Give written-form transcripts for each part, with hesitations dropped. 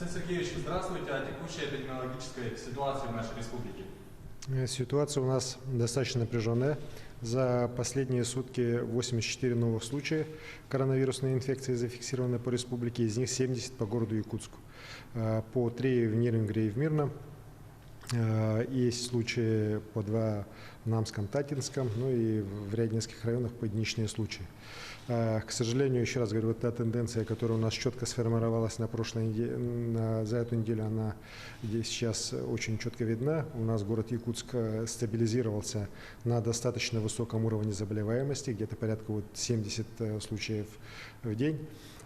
Арсений Сергеевич, здравствуйте. О текущей эпидемиологической ситуации в нашей республике. Ситуация у нас достаточно напряженная. За последние сутки 84 новых случая коронавирусной инфекции зафиксировано по республике, из них 70 по городу Якутску. По 3 в Нерюнгри и в Мирном. Есть случаи по 2 в Намском, Татинском, ну и в ряде нескольких районах поединичные случаи. К сожалению, еще раз говорю, вот та тенденция, которая у нас четко сформировалась на прошлой неделе, за эту неделю, она сейчас очень четко видна. У нас город Якутск стабилизировался на достаточно высоком уровне заболеваемости, где-то порядка 70 случаев в день.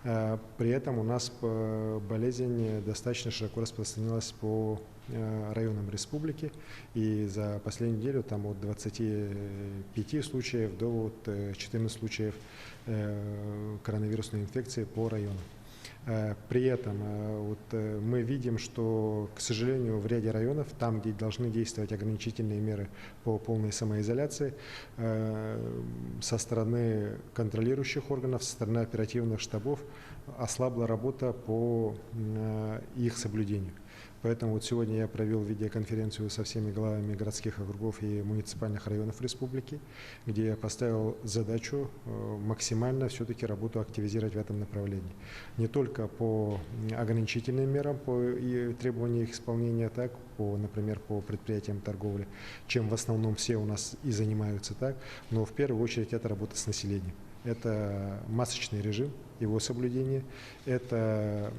При этом у нас болезнь достаточно широко распространилась по районам республики, и за последнюю неделю там от 25 случаев до 14 случаев коронавирусной инфекции по районам. При этом мы видим, что, к сожалению, в ряде районов, там, где должны действовать ограничительные меры по полной самоизоляции, со стороны контролирующих органов, со стороны оперативных штабов ослабла работа по их соблюдению. Поэтому сегодня я провел видеоконференцию со всеми главами городских округов и муниципальных районов республики, где я поставил задачу максимально все-таки работу активизировать в этом направлении. Не только по ограничительным мерам, по требованию их исполнения, так, например, по предприятиям торговли, чем в основном все у нас и занимаются так, но в первую очередь это работа с населением. Это масочный режим, его соблюдение, это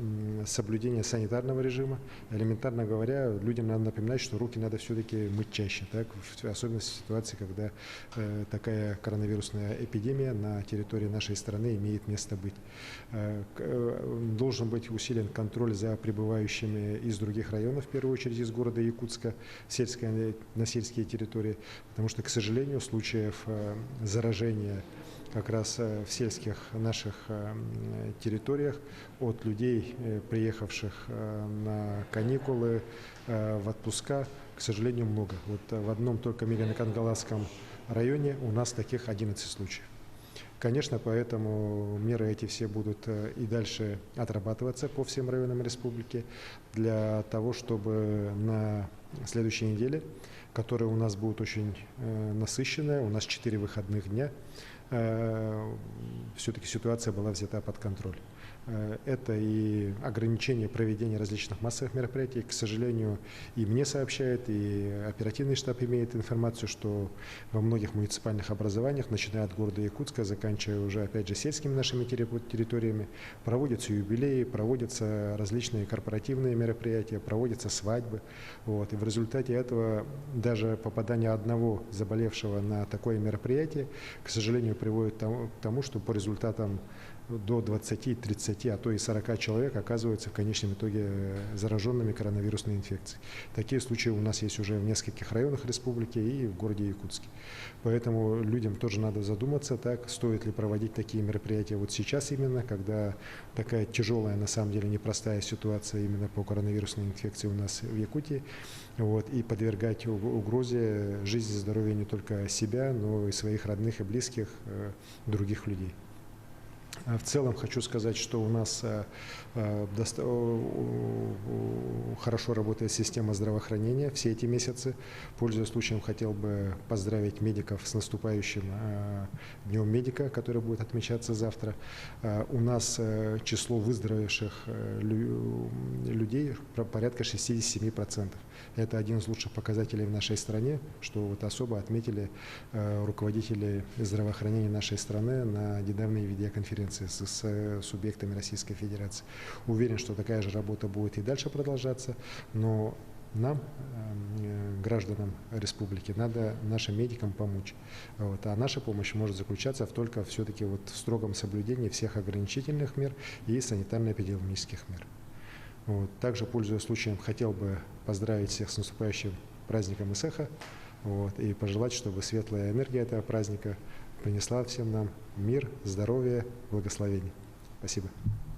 соблюдение санитарного режима. Элементарно говоря, людям надо напоминать, что руки надо все-таки мыть чаще, так? Особенно в ситуации, когда такая коронавирусная эпидемия на территории нашей страны имеет место быть. Должен быть усилен контроль за прибывающими из других районов, в первую очередь из города Якутска, на сельские территории, потому что, к сожалению, случаев заражения как раз в сельских наших территориях от людей, приехавших на каникулы, в отпуска, к сожалению, много. Вот в одном только Мирено-Кангаласском районе у нас таких 11 случаев. Конечно, поэтому меры эти все будут и дальше отрабатываться по всем районам республики для того, чтобы на следующей неделе, которая у нас будет очень насыщенная, у нас 4 выходных дня, все-таки ситуация была взята под контроль. Это и ограничение проведения различных массовых мероприятий. К сожалению, и мне сообщают, и оперативный штаб имеет информацию, что во многих муниципальных образованиях, начиная от города Якутска, заканчивая уже, опять же, сельскими нашими территориями, проводятся юбилеи, проводятся различные корпоративные мероприятия, проводятся свадьбы. Вот. И в результате этого даже попадание одного заболевшего на такое мероприятие, к сожалению, приводит к тому, что по результатам до 20, 30, а то и 40 человек оказываются в конечном итоге зараженными коронавирусной инфекцией. Такие случаи у нас есть уже в нескольких районах республики и в городе Якутске. Поэтому людям тоже надо задуматься, так, стоит ли проводить такие мероприятия вот сейчас именно, когда такая тяжелая, на самом деле непростая ситуация именно по коронавирусной инфекции у нас в Якутии, вот, и подвергать угрозе жизни и здоровья не только себя, но и своих родных и близких, других людей. В целом хочу сказать, что у нас хорошо работает система здравоохранения все эти месяцы. Пользуясь случаем, хотел бы поздравить медиков с наступающим Днем медика, который будет отмечаться завтра. У нас число выздоровевших людей порядка 67%. Это один из лучших показателей в нашей стране, что вот особо отметили руководители здравоохранения нашей страны на недавней видеоконференции с субъектами Российской Федерации. Уверен, что такая же работа будет и дальше продолжаться, но нам, гражданам республики, надо нашим медикам помочь. Вот. А наша помощь может заключаться только все-таки в строгом соблюдении всех ограничительных мер и санитарно-эпидемиологических мер. Вот. Также, пользуясь случаем, хотел бы поздравить всех с наступающим праздником Исеха, вот, и пожелать, чтобы светлая энергия этого праздника принесла всем нам мир, здоровье, благословение. Спасибо.